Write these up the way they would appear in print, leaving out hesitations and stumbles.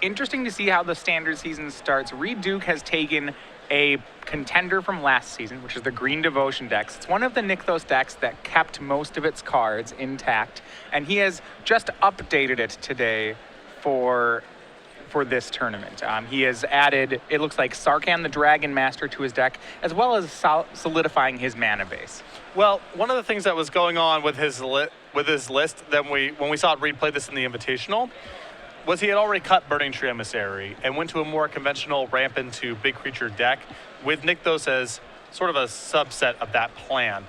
interesting to see how the standard season starts. Reid Duke has taken a contender from last season, which is the Green Devotion decks. It's one of the Nykthos decks that kept most of its cards intact, and he has just updated it today for this tournament. He has added, it looks like, Sarkhan the Dragon Master to his deck, as well as solidifying his mana base. Well, one of the things that was going on with his list when we saw Reid play this in the Invitational was he had already cut Burning Tree Emissary and went to a more conventional ramp into big creature deck with Nykthos as sort of a subset of that plan.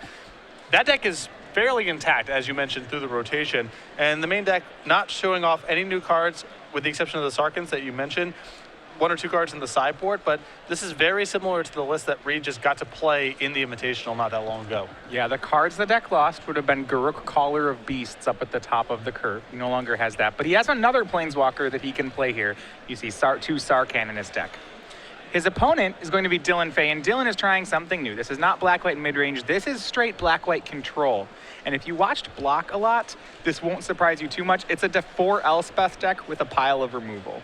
That deck is fairly intact, as you mentioned, through the rotation, and the main deck not showing off any new cards with the exception of the Sarkhans that you mentioned, 1 or 2 cards in the sideboard, but this is very similar to the list that Reid just got to play in the Invitational not that long ago. Yeah, the cards the deck lost would have been Garruk, Caller of Beasts up at the top of the curve. He no longer has that, but he has another Planeswalker that he can play here. You see 2 Sarkhan in his deck. His opponent is going to be Dylan Fay, and Dylan is trying something new. This is not black-white mid-range. This is straight black-white control. And if you watched Block a lot, this won't surprise you too much. It's a 4 Elspeth deck with a pile of removal.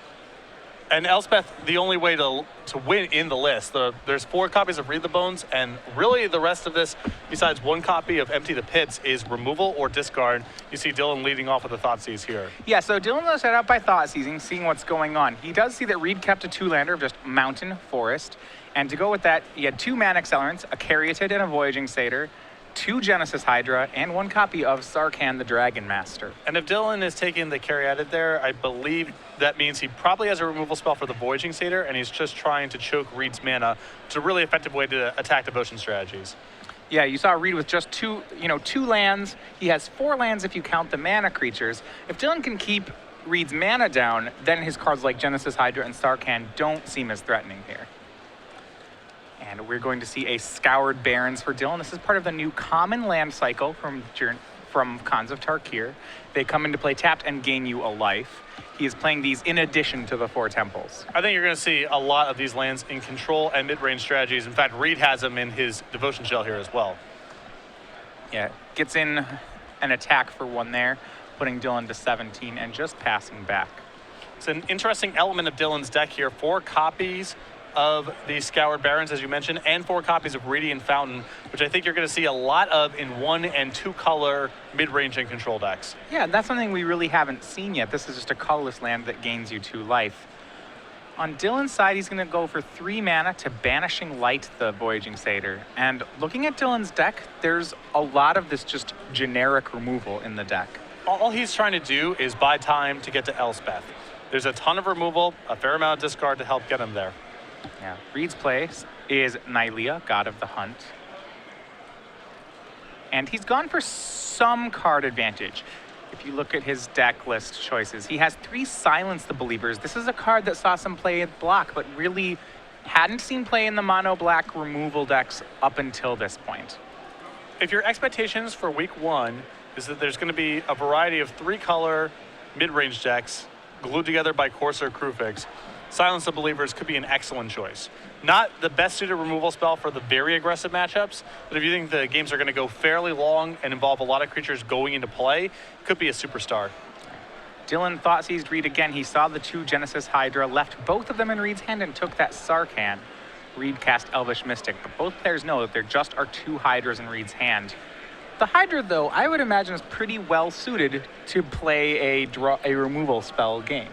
And Elspeth, the only way to win in the list, there's 4 copies of Read the Bones, and really the rest of this, besides 1 copy of Empty the Pits, is removal or discard. You see Dylan leading off with the Thoughtseize here. Yeah, so Dylan was set up by Thoughtseizing, seeing what's going on. He does see that Reid kept a 2-lander of just Mountain, Forest, and to go with that, he had 2 Mana Accelerants, a Caryatid and a Voyaging Satyr, 2 Genesis Hydra, and 1 copy of Sarkhan the Dragon Master. And if Dylan is taking the Caryatid there, I believe that means he probably has a removal spell for the Voyaging Satyr, and he's just trying to choke Reid's mana. It's a really effective way to attack devotion strategies. Yeah, you saw Reid with just 2 lands. He has 4 lands if you count the mana creatures. If Dylan can keep Reid's mana down, then his cards like Genesis Hydra and Sarkhan don't seem as threatening here. And we're going to see a Scoured Barrens for Dylan. This is part of the new common land cycle from Khans of Tarkir. They come into play tapped and gain you a life. He is playing these in addition to the 4 temples. I think you're going to see a lot of these lands in control and mid-range strategies. In fact, Reid has them in his Devotion Shell here as well. Yeah, gets in an attack for 1 there, putting Dylan to 17 and just passing back. It's an interesting element of Dylan's deck here. 4 copies of the Scoured Barrens, as you mentioned, and 4 copies of Radiant Fountain, which I think you're going to see a lot of in 1 and 2 color mid-range and control decks. Yeah, that's something we really haven't seen yet. This is just a colorless land that gains you 2 life. On Dylan's side, he's going to go for 3 mana to Banishing Light the Voyaging Satyr. And looking at Dylan's deck, there's a lot of this just generic removal in the deck. All he's trying to do is buy time to get to Elspeth. There's a ton of removal, a fair amount of discard to help get him there. Yeah, Reid's play is Nylea, God of the Hunt. And he's gone for some card advantage. If you look at his deck list choices, he has 3 Silence the Believers. This is a card that saw some play at Block, but really hadn't seen play in the mono-black removal decks up until this point. If your expectations for week 1 is that there's going to be a variety of 3-color mid-range decks glued together by Corsair Crewfix, Silence the Believers could be an excellent choice. Not the best suited removal spell for the very aggressive matchups, but if you think the games are going to go fairly long and involve a lot of creatures going into play, could be a superstar. Dylan Thoughtseized Reid again. He saw the 2 Genesis Hydra, left both of them in Reid's hand and took that Sarkhan. Reid cast Elvish Mystic, but both players know that there just are 2 Hydras in Reid's hand. The Hydra, though, I would imagine is pretty well suited to play a removal spell game.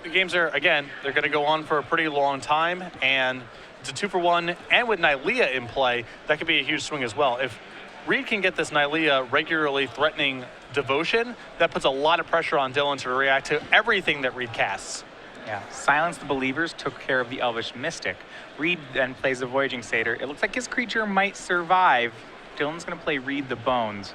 The games are, again, they're going to go on for a pretty long time, and it's a 2-for-1, and with Nylea in play, that could be a huge swing as well. If Reid can get this Nylea regularly threatening Devotion, that puts a lot of pressure on Dylan to react to everything that Reid casts. Yeah, Silence the Believers took care of the Elvish Mystic. Reid then plays the Voyaging Satyr. It looks like his creature might survive. Dylan's going to play Read the Bones.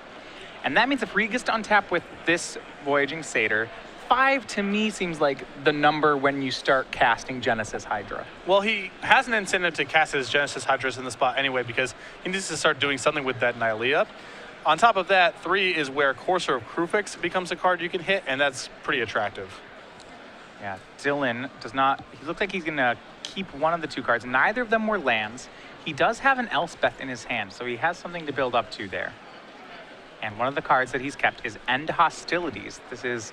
And that means if Reid gets to untap with this Voyaging Satyr, 5 to me seems like the number when you start casting Genesis Hydra. Well, he has an incentive to cast his Genesis Hydras in the spot anyway because he needs to start doing something with that Nylea. On top of that, 3 is where Corsair of Crewfix becomes a card you can hit, and that's pretty attractive. Yeah, Dylan does not, he looks like he's going to keep one of the 2 cards. Neither of them were lands. He does have an Elspeth in his hand, so he has something to build up to there. And one of the cards that he's kept is End Hostilities. This is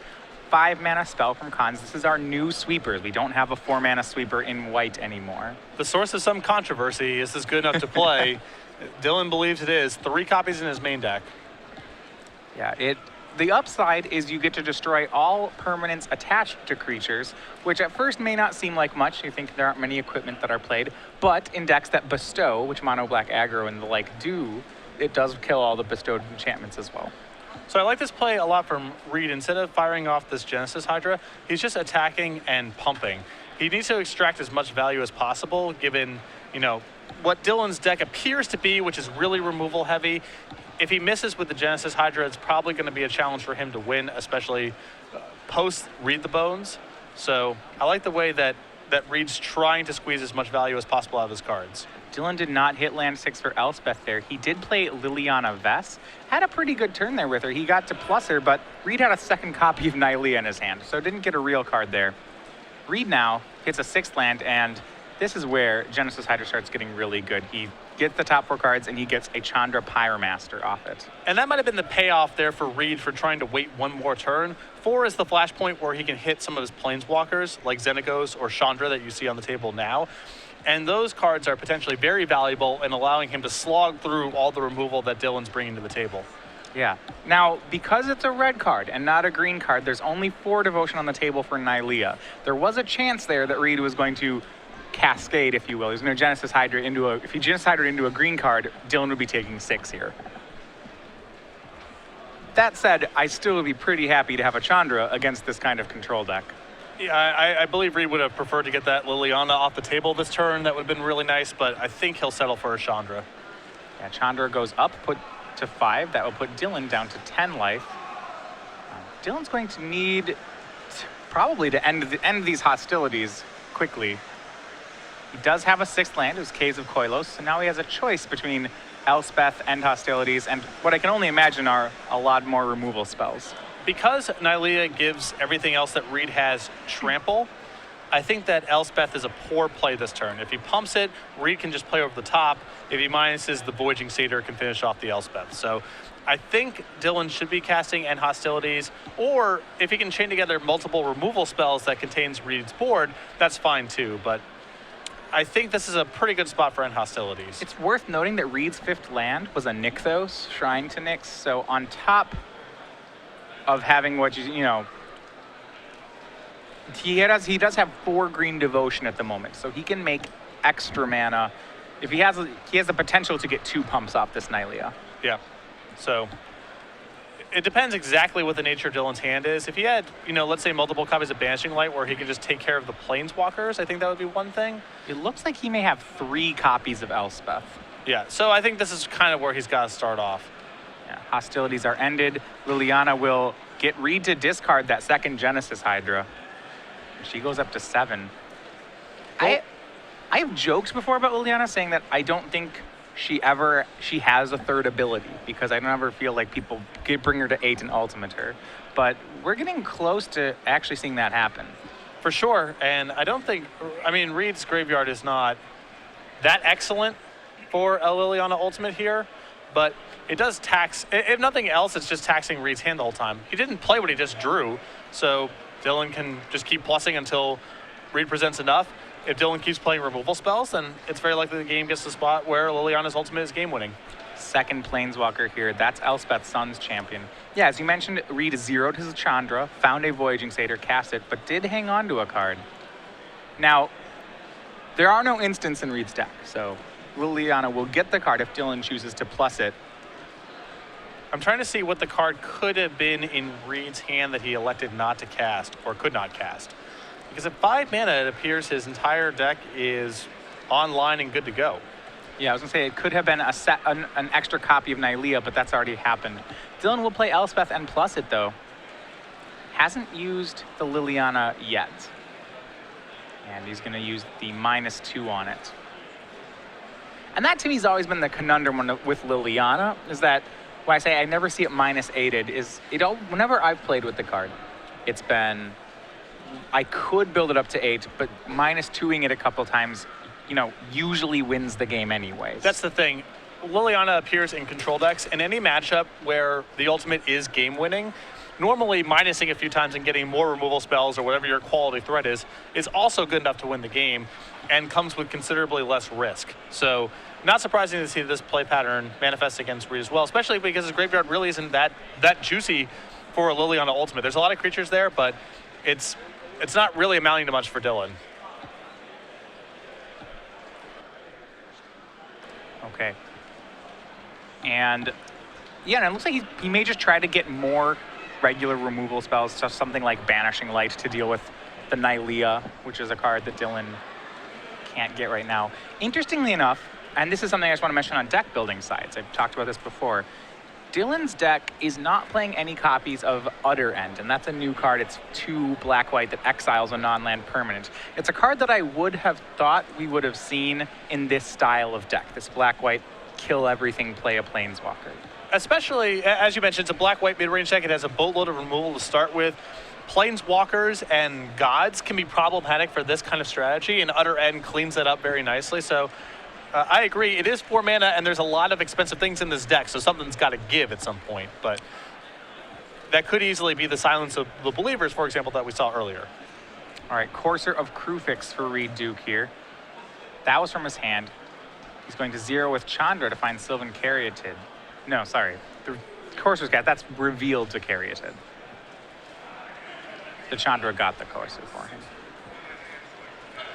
5-mana spell from Khans. This is our new sweepers. We don't have a 4-mana sweeper in white anymore. The source of some controversy, is this good enough to play? Dylan believes it is. 3 copies in his main deck. Yeah, the upside is you get to destroy all permanents attached to creatures, which at first may not seem like much. You think there aren't many equipment that are played, but in decks that bestow, which mono black aggro and the like do, it does kill all the bestowed enchantments as well. So I like this play a lot from Reid. Instead of firing off this Genesis Hydra, he's just attacking and pumping. He needs to extract as much value as possible, given, what Dylan's deck appears to be, which is really removal heavy. If he misses with the Genesis Hydra, it's probably going to be a challenge for him to win, especially post Reid the Bones. So I like the way that Reid's trying to squeeze as much value as possible out of his cards. Dylan did not hit land 6 for Elspeth there. He did play Liliana Vess. Had a pretty good turn there with her. He got to plus her, but Reid had a second copy of Nylea in his hand, so didn't get a real card there. Reid now hits a 6th land, and this is where Genesis Hydra starts getting really good. He gets the top 4 cards, and he gets a Chandra Pyromaster off it. And that might have been the payoff there for Reid for trying to wait one more turn. 4 is the flashpoint where he can hit some of his planeswalkers, like Xenagos or Chandra that you see on the table now. And those cards are potentially very valuable in allowing him to slog through all the removal that Dylan's bringing to the table. Yeah. Now, because it's a red card and not a green card, there's only 4 devotion on the table for Nylea. There was a chance there that Reid was going to cascade, if you will. He was going to Genesis Hydra into if he Genesis Hydra into a green card, Dylan would be taking 6 here. That said, I still would be pretty happy to have a Chandra against this kind of control deck. Yeah, I believe Reid would have preferred to get that Liliana off the table this turn. That would have been really nice, but I think he'll settle for a Chandra. Yeah, Chandra goes up, put to 5. That will put Dylan down to 10 life. Dylan's going to need probably to end these hostilities quickly. He does have a 6th land, it was Caves of Koilos, so now he has a choice between Elspeth and hostilities, and what I can only imagine are a lot more removal spells. Because Nylea gives everything else that Reid has trample, I think that Elspeth is a poor play this turn. If he pumps it, Reid can just play over the top. If he minuses, the Voyaging Satyr can finish off the Elspeth. So I think Dylan should be casting End Hostilities, or if he can chain together multiple removal spells that contains Reid's board, that's fine too. But I think this is a pretty good spot for End Hostilities. It's worth noting that Reid's 5th land was a Nykthos, Shrine to Nyx, so on top of having what he does have 4 green devotion at the moment, so he can make extra mana. If he has the potential to get 2 pumps off this Nylea. Yeah. So it depends exactly what the nature of Dylan's hand is. If he had, let's say multiple copies of Banishing Light where he could just take care of the planeswalkers, I think that would be one thing. It looks like he may have 3 copies of Elspeth. Yeah, so I think this is kind of where he's got to start off. Yeah, hostilities are ended. Liliana will get Reid to discard that second Genesis Hydra. She goes up to 7. Well, I have jokes before about Liliana saying that I don't think she has a 3rd ability, because I don't ever feel like people bring her to 8 and ultimate her. But we're getting close to actually seeing that happen. For sure, and Reid's graveyard is not that excellent for a Liliana ultimate here, but it does tax, if nothing else, it's just taxing Reid's hand the whole time. He didn't play what he just drew, so Dylan can just keep plussing until Reid presents enough. If Dylan keeps playing removal spells, then it's very likely the game gets to the spot where Liliana's ultimate is game-winning. Second Planeswalker here. That's Elspeth Sun's champion. Yeah, as you mentioned, Reid zeroed his Chandra, found a Voyaging Satyr, cast it, but did hang on to a card. Now, there are no instants in Reid's deck, so Liliana will get the card if Dylan chooses to plus it. I'm trying to see what the card could have been in Reid's hand that he elected not to cast, or could not cast. Because at 5 mana, it appears his entire deck is online and good to go. Yeah, I was going to say it could have been an extra copy of Nylea, but that's already happened. Dylan will play Elspeth and plus it, though. Hasn't used the Liliana yet. And he's going to use the -2 on it. And that, to me, has always been the conundrum with Liliana, is that when I say I never see it -8'd, is whenever I've played with the card, it's been, I could build it up to 8, but -2ing it a couple times, usually wins the game anyways. That's the thing. Liliana appears in control decks in any matchup where the ultimate is game winning. normally minusing a few times and getting more removal spells or whatever your quality threat is also good enough to win the game and comes with considerably less risk. So not surprising to see this play pattern manifest against Reid as well, especially because his graveyard really isn't that juicy for a Liliana Ultimate. There's a lot of creatures there, but it's not really amounting to much for Dylan. Okay. And yeah, and it looks like he may just try to get more regular removal spells, so something like Banishing Light to deal with the Nylea, which is a card that Dylan can't get right now. Interestingly enough, and this is something I just want to mention on deck building sides, I've talked about this before, Dylan's deck is not playing any copies of Utter End, and that's a new card. It's 2 black-white that exiles a non-land permanent. It's a card that I would have thought we would have seen in this style of deck, this black-white kill everything, play a Planeswalker. Especially, as you mentioned, it's a black-white mid-range deck. It has a boatload of removal to start with. Planeswalkers and Gods can be problematic for this kind of strategy, and Utter End cleans that up very nicely. So I agree. It is 4 mana, and there's a lot of expensive things in this deck, so something's got to give at some point. But that could easily be the Silence of the Believers, for example, that we saw earlier. All right, Courser of Krufix for Reid Duke here. That was from his hand. He's going to 0 with Chandra to find Sylvan Caryatid. No, sorry. The Courser's got, that's revealed to Caryatid. The Chandra got the Courser for him.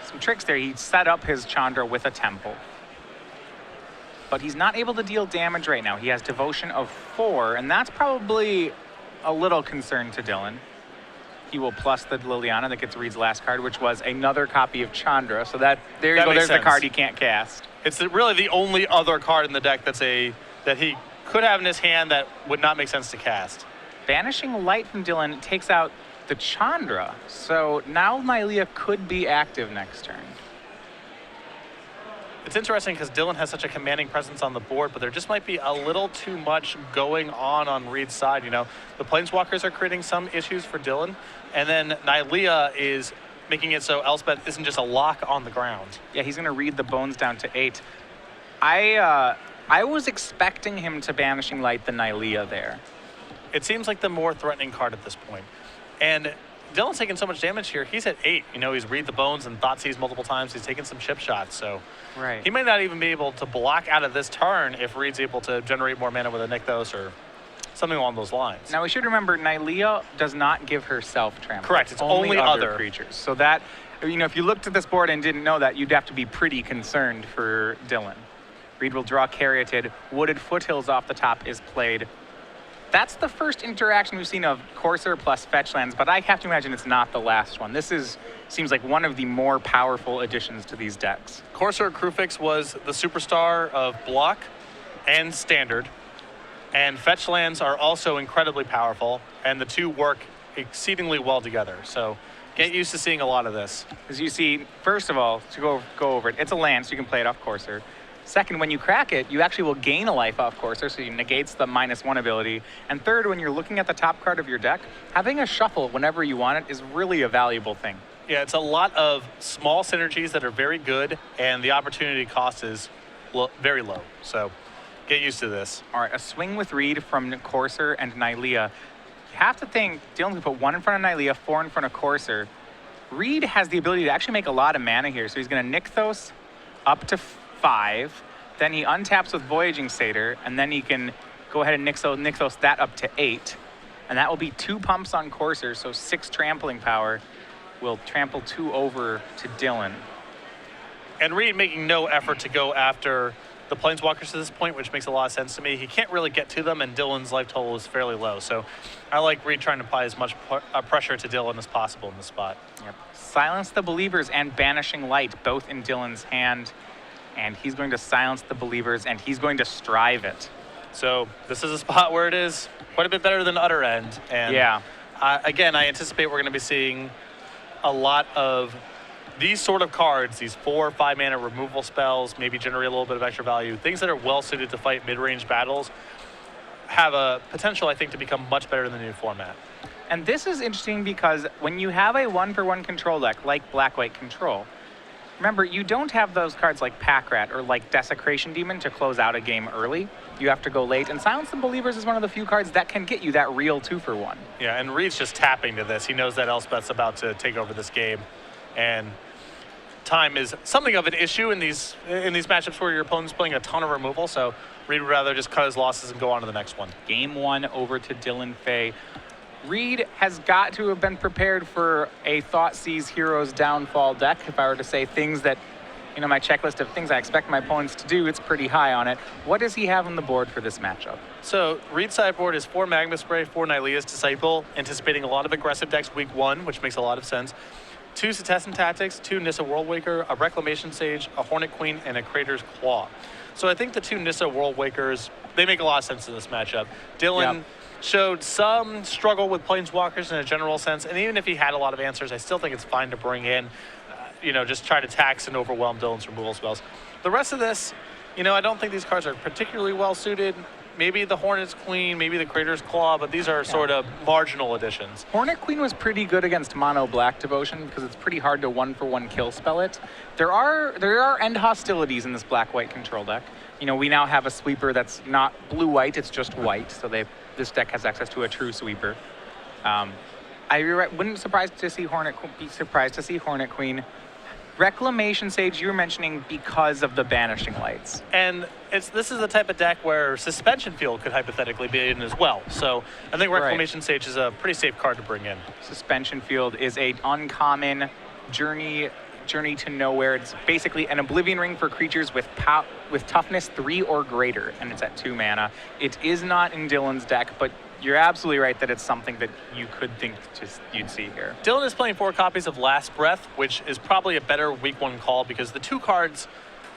Some tricks there. He set up his Chandra with a Temple. But he's not able to deal damage right now. He has Devotion of 4, and that's probably a little concern to Dylan. He will plus the Liliana that gets Reid's last card, which was another copy of Chandra. So there you go. There's the card he can't cast. It's really the only other card in the deck that he could have in his hand that would not make sense to cast. Banishing Light from Dylan takes out the Chandra. So now Nylea could be active next turn. It's interesting because Dylan has such a commanding presence on the board, but there just might be a little too much going on Reid's side. You know, the Planeswalkers are creating some issues for Dylan, and then Nylea is making it so Elspeth isn't just a lock on the ground. Yeah, he's going to read the bones down to 8. I was expecting him to Banishing Light the Nylea there. It seems like the more threatening card at this point. And Dylan's taking so much damage here. He's at 8. You know, he's read the bones and Thoughtseize multiple times. He's taken some chip shots, so right. He might not even be able to block out of this turn if Reid's able to generate more mana with a Nykthos or something along those lines. Now we should remember Nylea does not give herself trample. Correct. It's only other creatures. So that, you know, if you looked at this board and didn't know that, you'd have to be pretty concerned for Dylan. Reid will draw Caryatid. Wooded Foothills off the top is played. That's the first interaction we've seen of Courser plus fetch lands, but I have to imagine it's not the last one. This seems like one of the more powerful additions to these decks. Courser Krufix was the superstar of block and standard, and fetch lands are also incredibly powerful, and the two work exceedingly well together. So get used to seeing a lot of this. As you see, first of all, to go over it, it's a land, so you can play it off Courser. Second, when you crack it, you actually will gain a life off Courser, so you negates the -1 ability. And third, when you're looking at the top card of your deck, having a shuffle whenever you want it is really a valuable thing. Yeah, it's a lot of small synergies that are very good, and the opportunity cost is very low. So get used to this. All right, a swing with Reid from Courser and Nylea. You have to think, Dylan's going to put 1 in front of Nylea, 4 in front of Courser. Reid has the ability to actually make a lot of mana here, so he's going to Nykthos up to 5, then he untaps with Voyaging Satyr, and then he can go ahead and Nykthos that up to 8. And that will be 2 pumps on Courser, so 6 trampling power will trample 2 over to Dylan. And Reid making no effort to go after the Planeswalkers to this point, which makes a lot of sense to me. He can't really get to them, and Dylan's life total is fairly low. So I like Reid trying to apply as much pressure to Dylan as possible in this spot. Yep. Silence the Believers and Banishing Light, both in Dylan's hand. And he's going to silence the Believers, and he's going to strive it. So this is a spot where it is quite a bit better than Utter End. And yeah. Again, I anticipate we're going to be seeing a lot of these sort of cards, these 4 or 5 mana removal spells, maybe generate a little bit of extra value. Things that are well suited to fight mid-range battles have a potential, I think, to become much better in the new format. And this is interesting because when you have a 1-for-1 control deck like Black-White Control, Remember, you don't have those cards like Pack Rat or like Desecration Demon to close out a game early. You have to go late, and Silence the Believers is one of the few cards that can get you that real 2-for-1. Yeah, and Reid's just tapping to this. He knows that Elspeth's about to take over this game, and time is something of an issue in these matchups where your opponent's playing a ton of removal, so Reid would rather just cut his losses and go on to the next one. Game 1 over to Dylan Fay. Reid has got to have been prepared for a Thoughtseize Heroes downfall deck. If I were to say things that, my checklist of things I expect my opponents to do, it's pretty high on it. What does he have on the board for this matchup? So Reid's sideboard is 4 Magma Spray, 4 Nylea's Disciple, anticipating a lot of aggressive decks week 1, which makes a lot of sense. 2 Setessan Tactics, 2 Nissa Worldwaker, a Reclamation Sage, a Hornet Queen, and a Crater's Claw. So I think the 2 Nissa Worldwakers, they make a lot of sense in this matchup. Dylan showed some struggle with Planeswalkers in a general sense, and even if he had a lot of answers, I still think it's fine to bring in, just try to tax and overwhelm Dylan's removal spells. The rest of this, I don't think these cards are particularly well suited. Maybe the Hornet's Queen, maybe the Crater's Claw, but these are sort of marginal additions. Hornet Queen was pretty good against mono black Devotion because it's pretty hard to 1-for-1 kill spell it. There are end hostilities in this black-white control deck. We now have a sweeper that's not blue-white, it's just white, so this deck has access to a true sweeper. I wouldn't be surprised to see Hornet Queen. Reclamation Sage you were mentioning because of the Banishing Lights. And this is the type of deck where Suspension Field could hypothetically be in as well. So I think Reclamation Sage is a pretty safe card to bring in. Suspension Field is a uncommon journey to nowhere. It's basically an Oblivion Ring for creatures with toughness 3 or greater, and it's at 2 mana. It is not in Dylan's deck, but you're absolutely right that it's something that you could think you'd see here. Dylan is playing 4 copies of Last Breath, which is probably a better week 1 call because the 2 cards,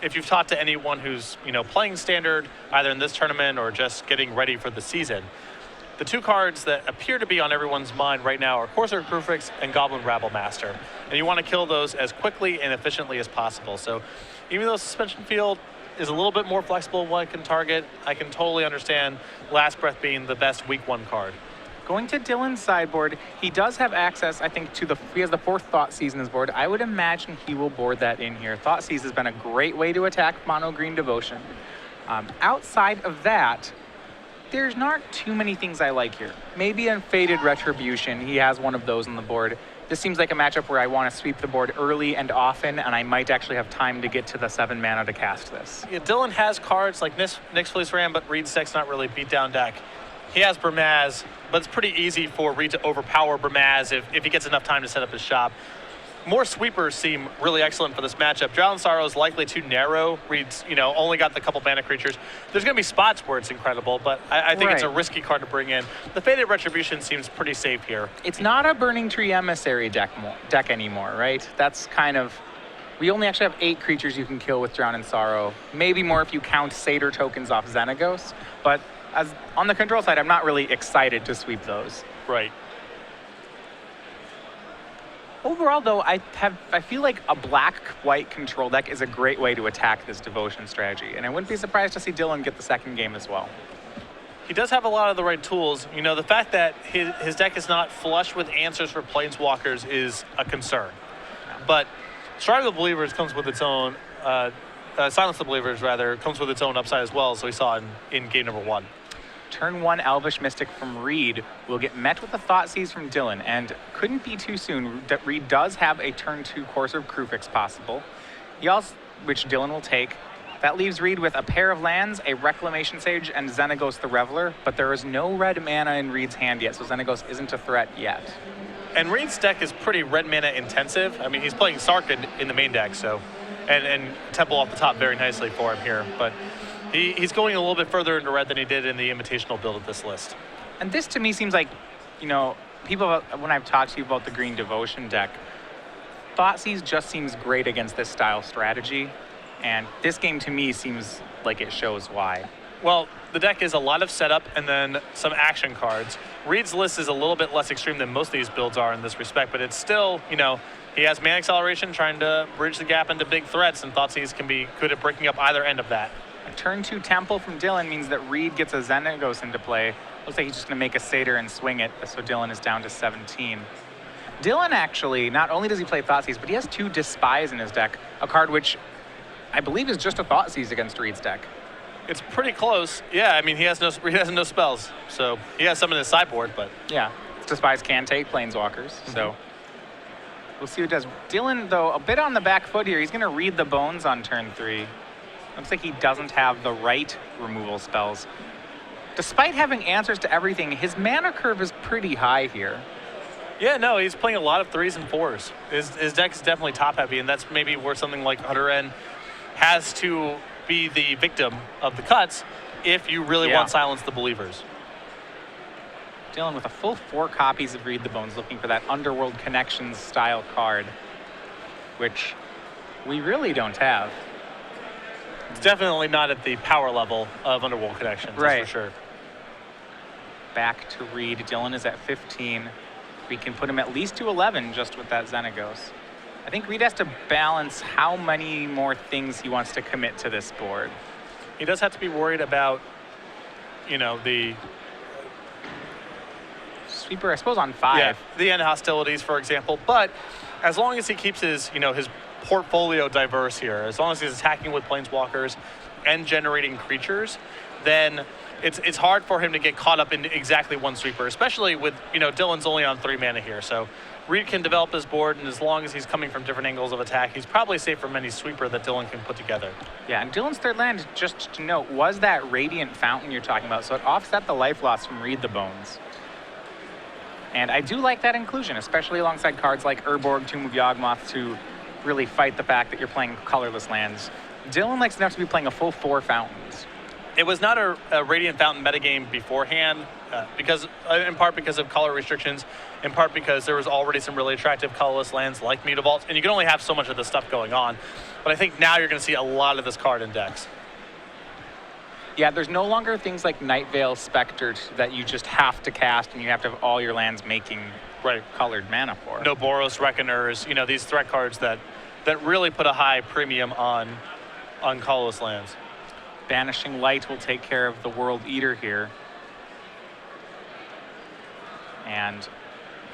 if you've talked to anyone who's playing Standard, either in this tournament or just getting ready for the season, the 2 cards that appear to be on everyone's mind right now are Corsair Crucifix and Goblin Rabble Master. And you want to kill those as quickly and efficiently as possible. So even though Suspension Field is a little bit more flexible in what it can target, I can totally understand Last Breath being the best week 1 card. Going to Dylan's sideboard, he does have access, I think, he has the 4th Thoughtseize in his board. I would imagine he will board that in here. Thoughtseize has been a great way to attack mono green Devotion. Outside of that, there's not too many things I like here. Maybe a Faded Retribution. He has one of those on the board. This seems like a matchup where I want to sweep the board early and often, and I might actually have time to get to the 7 mana to cast this. Yeah, Dylan has cards like Nyx Fleece Ram, but Reid's deck's not really beat down deck. He has Bramaz, but it's pretty easy for Reid to overpower Bramaz if he gets enough time to set up his shop. More sweepers seem really excellent for this matchup. Drowned Sorrow is likely too narrow. Reid's, only got the couple mana creatures. There's going to be spots where it's incredible, but I think it's a risky card to bring in. The Faded Retribution seems pretty safe here. It's not a Burning Tree Emissary deck anymore, right? That's kind of... We only actually have 8 creatures you can kill with Drowned Sorrow. Maybe more if you count Satyr tokens off Xenagos. But on the control side, I'm not really excited to sweep those. Right. Overall, though, I feel like a black-white control deck is a great way to attack this Devotion strategy, and I wouldn't be surprised to see Dylan get the second game as well. He does have a lot of the right tools. The fact that his deck is not flush with answers for Planeswalkers is a concern. But Stride of the Believers comes with its own, Silence the Believers, rather, comes with its own upside as well, as we saw in game number 1. Turn 1 Elvish Mystic from Reid will get met with a Thoughtseize from Dylan, and couldn't be too soon. Reid does have a turn 2 Corsair Crucifix possible, which Dylan will take. That leaves Reid with a pair of lands, a Reclamation Sage, and Xenagos the Reveler, but there is no red mana in Reid's hand yet, so Xenagos isn't a threat yet. And Reid's deck is pretty red mana intensive. I mean, he's playing Sarkhan in the main deck, so, and Temple off the top very nicely for him here, but he's going a little bit further into red than he did in the Invitational build of this list. And this to me seems like, people, when I've talked to you about the Green Devotion deck, Thoughtseize just seems great against this style strategy. And this game to me seems like it shows why. Well, the deck is a lot of setup and then some action cards. Reid's list is a little bit less extreme than most of these builds are in this respect, but it's still, he has Mana Acceleration trying to bridge the gap into big threats, and Thoughtseize can be good at breaking up either end of that. A turn 2 Temple from Dylan means that Reid gets a Xenagos into play. Looks like he's just going to make a Satyr and swing it, so Dylan is down to 17. Dylan actually, not only does he play Thoughtseize, but he has 2 Despise in his deck, a card which I believe is just a Thoughtseize against Reid's deck. It's pretty close. Yeah, I mean, he has no spells, so he has some in his sideboard, but Yeah, Despise can take Planeswalkers, so we'll see what it does. Dylan, though, a bit on the back foot here. He's going to read the bones on turn 3. Looks like he doesn't have the right removal spells. Despite having answers to everything, his mana curve is pretty high here. yeah, no, he's playing a lot of 3s and 4s. His deck is definitely top heavy, and that's maybe where something like Hunter N has to be the victim of the cuts if you really want Silence the Believers. Dylan with a full 4 copies of Read the Bones, looking for that Underworld Connections style card, which we really don't have. It's definitely not at the power level of Underworld Connections, Right. that's for sure. Back to Reid. Dylan is at 15. We can put him at least to 11 just with that Xenagos. I think Reid has to balance how many more things he wants to commit to this board. He does have to be worried about, you know, the Sweeper, I suppose, on 5. the end hostilities, for example. But as long as he keeps his, his portfolio diverse here, as long as he's attacking with Planeswalkers and generating creatures, then it's hard for him to get caught up in exactly one sweeper, especially with, Dylan's only on 3 mana here. So Reid can develop his board, and as long as he's coming from different angles of attack, he's probably safe from any sweeper that Dylan can put together. Yeah, and Dylan's third land, just to note, was that Radiant Fountain you're talking about, so it offset the life loss from Read the Bones. And I do like that inclusion, especially alongside cards like Urborg, Tomb of Yawgmoth, to really fight the fact that you're playing colorless lands. Dylan likes enough to be playing a full 4 fountains. It was not a Radiant Fountain metagame beforehand, in part because of color restrictions, in part because there was already some really attractive colorless lands like Mutavault, and you can only have so much of this stuff going on. But I think now you're going to see a lot of this card in decks. Yeah, there's no longer things like Night Veil Spectre that you just have to cast and you have to have all your lands making colored mana for. No Boros Reckoners, these threat cards that really put a high premium on colorless lands. Banishing Light will take care of the World Eater here. And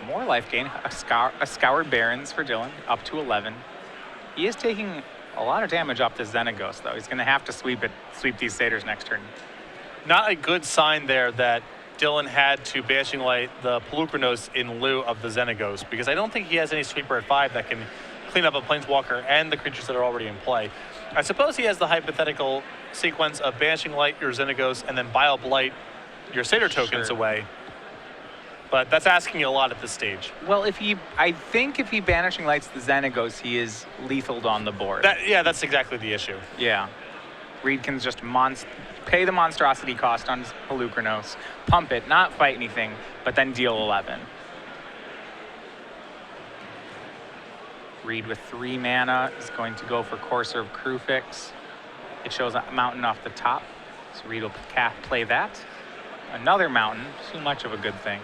more life gain, a Scoured Barrens for Dylan, up to 11. He is taking a lot of damage off the Xenagos, though. He's going to have to sweep these Satyrs next turn. Not a good sign there that Dylan had to Banishing Light the Polukranos in lieu of the Xenagos, because I don't think he has any sweeper at 5 that can clean up a Planeswalker and the creatures that are already in play. I suppose he has the hypothetical sequence of Banishing Light your Xenagos and then Bile Blight your Satyr tokens away. But that's asking a lot at this stage. Well, I think if he Banishing Lights the Xenagos, he is lethaled on the board. That's exactly the issue. Yeah. Reid can just pay the monstrosity cost on Polukranos, pump it, not fight anything, but then deal 11. Reid with 3 mana is going to go for Courser of Krufix. It shows a mountain off the top, so Reid will play that. Another mountain, too much of a good thing.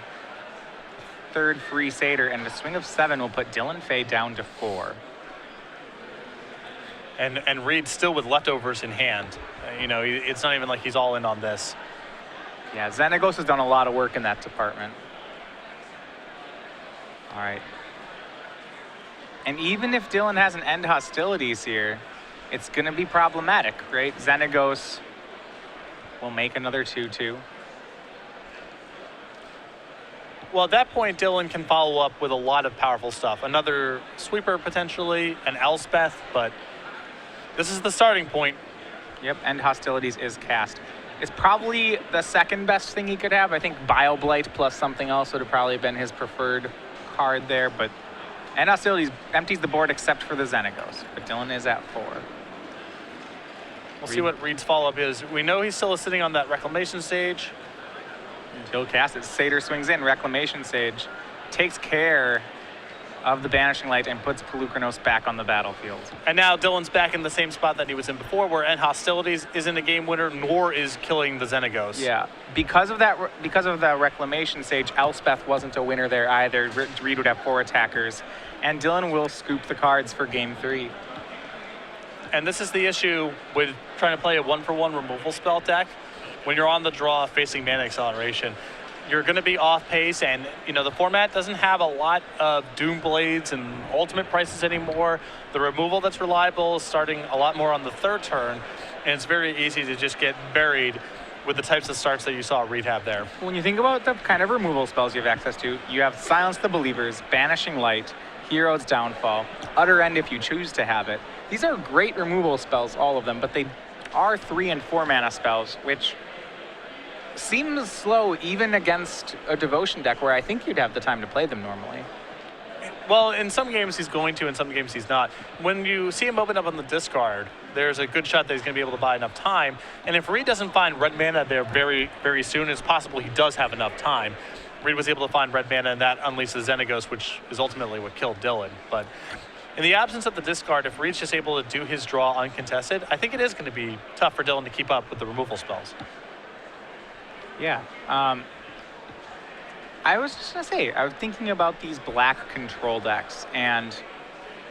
Third free Satyr, and a swing of 7 will put Dylan Fay down to 4. And Reid still with leftovers in hand. It's not even like he's all in on this. Yeah, Xenagos has done a lot of work in that department. All right. And even if Dylan has an end hostilities here, it's going to be problematic, right? Xenagos will make another 2/2. Well, at that point, Dylan can follow up with a lot of powerful stuff. Another sweeper, potentially, an Elspeth, but this is the starting point. Yep, end hostilities is cast. It's probably the second best thing he could have. I think Bile Blight plus something else would have probably been his preferred card there, but end hostilities empties the board except for the Xenagos, but Dylan is at 4. We'll see what Reid's follow-up is. We know he's still sitting on that Reclamation stage. He'll cast it. Satyr swings in. Reclamation Sage takes care of the Banishing Light and puts Polukranos back on the battlefield. And now Dylan's back in the same spot that he was in before, where End Hostilities isn't a game winner, nor is killing the Xenagos. Yeah, because of the Reclamation Sage, Elspeth wasn't a winner there either. Reid would have 4 attackers, and Dylan will scoop the cards for game 3. And this is the issue with trying to play a 1-for-1 removal spell deck. When you're on the draw facing mana acceleration, you're going to be off pace, and the format doesn't have a lot of Doom Blades and ultimate prices anymore. The removal that's reliable is starting a lot more on the third turn, and it's very easy to just get buried with the types of starts that you saw Reid have there. When you think about the kind of removal spells you have access to, you have Silence the Believers, Banishing Light, Hero's Downfall, Utter End if you choose to have it. These are great removal spells, all of them, but they are 3 and 4 mana spells, which seems slow even against a Devotion deck where I think you'd have the time to play them normally. Well, in some games he's going to, in some games he's not. When you see him open up on the discard, there's a good shot that he's going to be able to buy enough time. And if Reid doesn't find red mana there very, very soon, it's possible he does have enough time. Reid was able to find red mana, and that unleashes Xenagos, which is ultimately what killed Dylan. But in the absence of the discard, if Reid's just able to do his draw uncontested, I think it is going to be tough for Dylan to keep up with the removal spells. Yeah. I was just going to say, I was thinking about these black control decks, and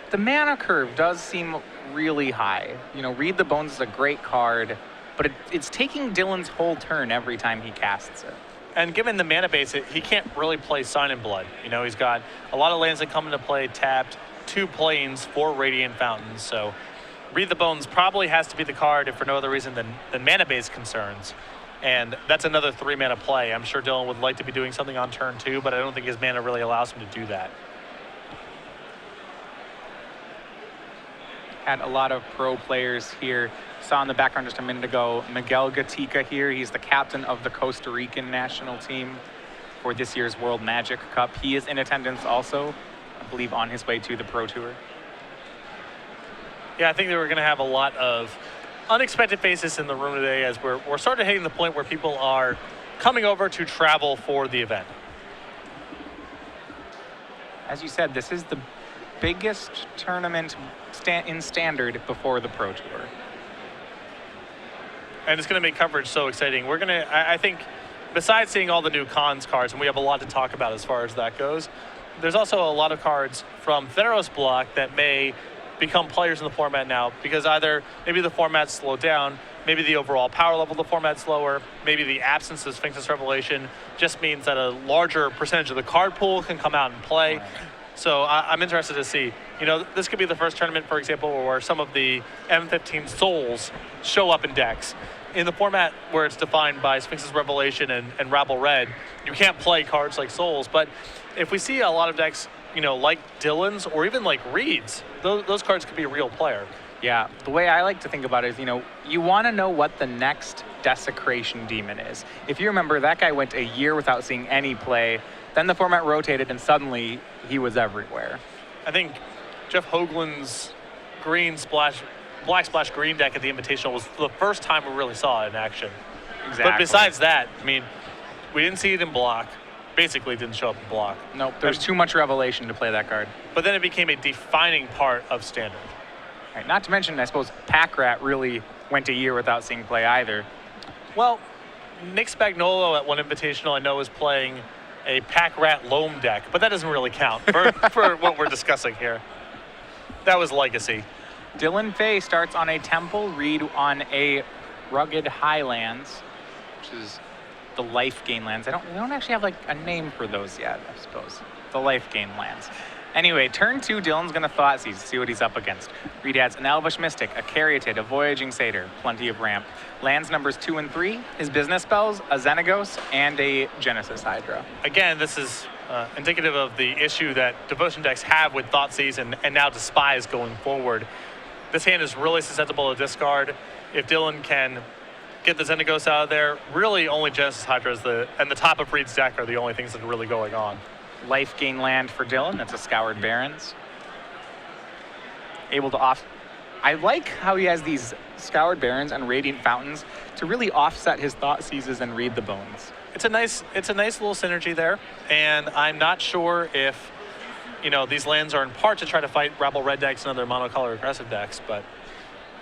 the mana curve does seem really high. Reid the Bones is a great card, but it's taking Dylan's whole turn every time he casts it. And given the mana base, he can't really play Sign in Blood. He's got a lot of lands that come into play tapped, 2 planes, 4 Radiant Fountains. So Reid the Bones probably has to be the card, if for no other reason than mana base concerns. And that's another 3 mana play. I'm sure Dylan would like to be doing something on turn 2, but I don't think his mana really allows him to do that. Had a lot of pro players here. Saw in the background just a minute ago, Miguel Gatica here. He's the captain of the Costa Rican national team for this year's World Magic Cup. He is in attendance also, I believe on his way to the Pro Tour. Yeah, I think that we're going to have a lot of unexpected faces in the room today as we're sort of hitting the point where people are coming over to travel for the event. As you said, this is the biggest tournament in Standard before the Pro Tour. And it's going to make coverage so exciting. We're going to, I think, besides seeing all the new cons cards, and we have a lot to talk about as far as that goes, there's also a lot of cards from Theros block that may become players in the format now, because either maybe the format's slowed down, maybe the overall power level of the format's lower, maybe the absence of Sphinx's Revelation just means that a larger percentage of the card pool can come out and play. Right. So I'm interested to see, this could be the first tournament, for example, where some of the M15 souls show up in decks. In the format where it's defined by Sphinx's Revelation and Rabble Red, you can't play cards like souls, but if we see a lot of decks like Dylan's or even like Reid's, those cards could be a real player. Yeah, the way I like to think about it is, you want to know what the next Desecration Demon is. If you remember, that guy went a year without seeing any play, then the format rotated and suddenly he was everywhere. I think Jeff Hoagland's black splash green deck at the Invitational was the first time we really saw it in action. Exactly. But besides that, we didn't see it in block. Basically didn't show up in block. Nope, there's too much Revelation to play that card. But then it became a defining part of Standard. Right, not to mention, I suppose, Pack Rat really went a year without seeing play either. Well, Nick Spagnolo at one Invitational I know was playing a Pack Rat Loam deck, but that doesn't really count for what we're discussing here. That was Legacy. Dylan Fay starts on a Temple, Reid on a Rugged Highlands, which is the life gain lands. We don't actually have a name for those yet, I suppose. The life gain lands. Anyway, turn 2, Dylan's gonna Thoughtseize, see what he's up against. Reid adds an Elvish Mystic, a Caryatid, a Voyaging Satyr, plenty of ramp. Lands numbers 2 and 3, his business spells, a Xenagos, and a Genesis Hydra. Again, this is indicative of the issue that Devotion decks have with Thoughtseize and now Despise going forward. This hand is really susceptible to discard. If Dylan can get the Xenagos out of there, really only Genesis Hydra and the top of Reid's deck are the only things that are really going on. Life gain land for Dylan, that's a Scoured Barrens. Able to I like how he has these Scoured Barrens and Radiant Fountains to really offset his Thoughtseizes and Reid the Bones. It's a nice little synergy there, and I'm not sure if these lands are in part to try to fight Rabble Red decks and other monocolor aggressive decks, but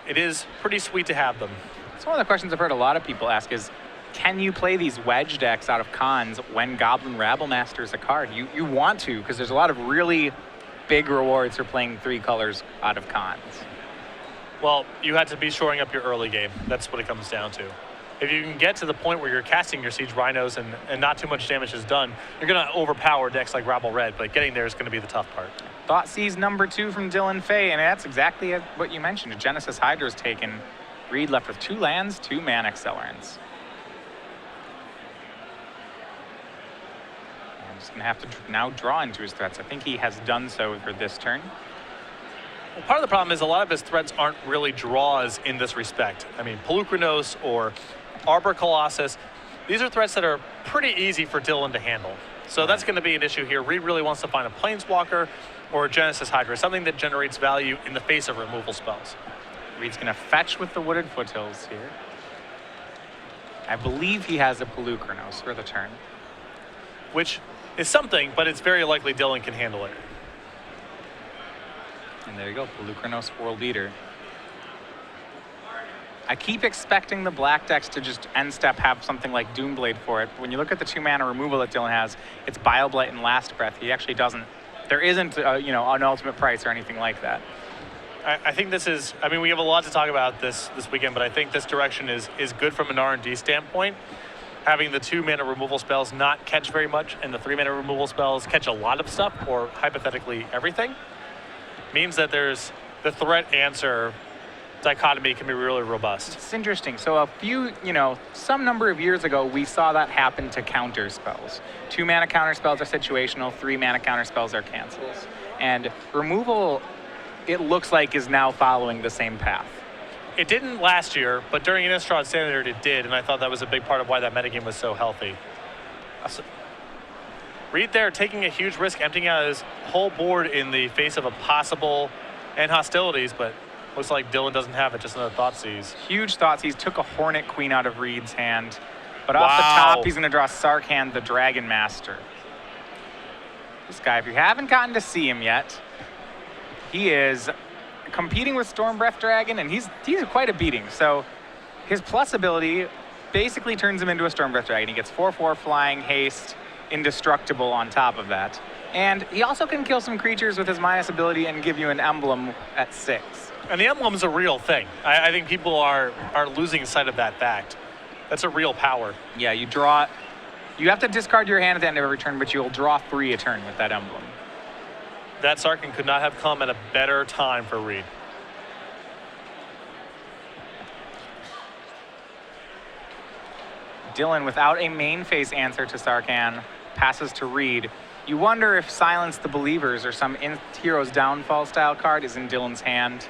it is pretty sweet to have them. So one of the questions I've heard a lot of people ask is, can you play these wedge decks out of cons when Goblin Rabble Master is a card? You want to, because there's a lot of really big rewards for playing 3 colors out of cons. Well, you had to be shoring up your early game. That's what it comes down to. if you can get to the point where you're casting your Siege Rhinos and not too much damage is done, you're going to overpower decks like Rabble Red, but getting there is going to be the tough part. Thoughtseize number 2 from Dylan Fay, and that's exactly what you mentioned. A Genesis Hydra's taken. Reid left with 2 lands, 2 mana accelerants. I'm just going to have to now draw into his threats. I think he has done so for this turn. Well, part of the problem is a lot of his threats aren't really draws in this respect. I mean, Pelukrinos or Arbor Colossus, these are threats that are pretty easy for Dylan to handle. So that's going to be an issue here. Reid really wants to find a Planeswalker or a Genesis Hydra, something that generates value in the face of removal spells. Reid's going to fetch with the Wooded Foothills here. I believe he has a Pelukrinos for the turn. Which is something, but it's very likely Dylan can handle it. And there you go, Pelukrinos World Eater. I keep expecting the black decks to just end step have something like Doomblade for it. When you look at the 2 mana removal that Dylan has, it's Bioblight and Last Breath. He actually doesn't. There isn't, you know, an ultimate price or anything like that. I think this is, I mean, we have a lot to talk about this weekend, but I think this direction is good from an R&D standpoint. Having the 2 mana removal spells not catch very much and the 3 mana removal spells catch a lot of stuff, or hypothetically everything, means that there's the threat answer dichotomy can be really robust. It's interesting. So a few, you know, some number of years ago, we saw that happen to counter spells. 2 mana counter spells are situational, 3 mana counter spells are cancels. And removal, it looks like, is now following the same path. It didn't last year, but during Innistrad Standard it did, and I thought that was a big part of why that metagame was so healthy. Reid there taking a huge risk, emptying out his whole board in the face of a possible and hostilities, but looks like Dylan doesn't have it, just another Thoughtseize. Huge Thoughtseize, took a Hornet Queen out of Reid's hand, but off the top, he's going to draw Sarkhan, the Dragon Master. This guy, if you haven't gotten to see him yet, he is competing with Stormbreath Dragon, and he's quite a beating. So his plus ability basically turns him into a Stormbreath Dragon. He gets 4/4 flying, haste, indestructible on top of that. And he also can kill some creatures with his minus ability and give you an emblem at 6. And the emblem's a real thing. I think people are losing sight of that fact. That's a real power. Yeah, you draw. You have to discard your hand at the end of every turn, but you'll draw 3 a turn with that emblem. That Sarkhan could not have come at a better time for Reid. Dylan, without a main phase answer to Sarkhan, passes to Reid. You wonder if Silence the Believers or some Hero's Downfall style card is in Dylan's hand.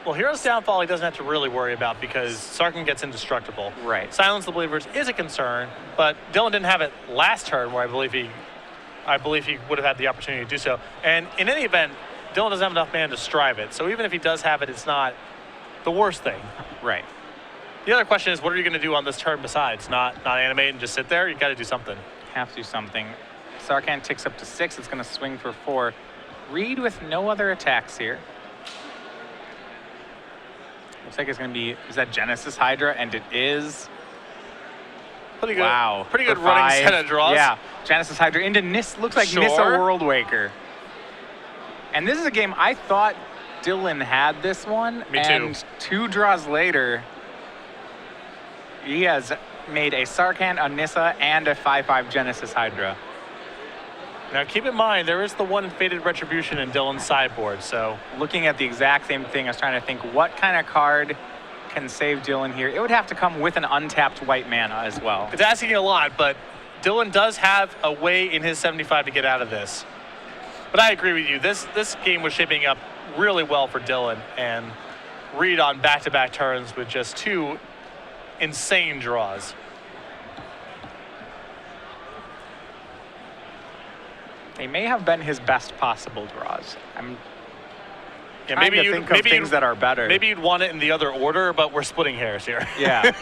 Well, Hero's Downfall he doesn't have to really worry about because Sarkhan gets indestructible. Right. Silence the Believers is a concern, but Dylan didn't have it last turn where I believe he would have had the opportunity to do so. And in any event, Dylan doesn't have enough mana to strive it. So even if he does have it, it's not the worst thing. Right. The other question is, what are you going to do on this turn besides? Not animate and just sit there? You got to do something. Have to do something. Sarkhan ticks up to 6. It's going to swing for 4. Reid with no other attacks here. Looks like it's going to be, is that Genesis Hydra? And it is. Pretty good. Wow. Pretty good For running 5. set of draws. Yeah. Genesis Hydra into looks like Sure. Nissa Worldwaker. And this is a game I thought Dylan had this one. Me too. And 2 draws later, he has made a Sarkhan, a Nissa, and a 5/5 Genesis Hydra. Now keep in mind, there is the one Fated Retribution in Dylan's sideboard, so. Looking at the exact same thing, I was trying to think what kind of card can save Dylan here. It would have to come with an untapped white mana as well. It's asking a lot, but Dylan does have a way in his 75 to get out of this. But I agree with you. This game was shaping up really well for Dylan, and Reid on back-to-back turns with just 2 insane draws. They may have been his best possible draws. I'm Yeah, trying to think of things that are better. Maybe you'd want it in the other order, but we're splitting hairs here. Yeah.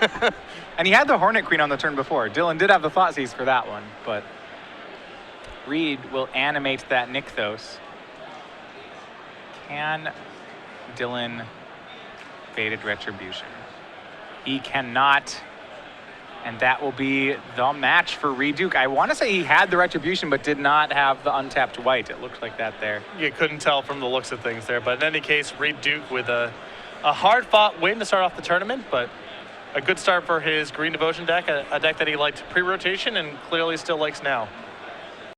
And he had the Hornet Queen on the turn before. Dylan did have the Thoughtseize for that one, but Reid will animate that Nykthos. Can Dylan Fated Retribution? He cannot, and that will be the match for Reid Duke. I want to say he had the Retribution, but did not have the untapped white. It looked like that there. You couldn't tell from the looks of things there, but in any case, Reid Duke with a hard-fought win to start off the tournament, but a good start for his Green Devotion deck, a deck that he liked pre-rotation and clearly still likes now.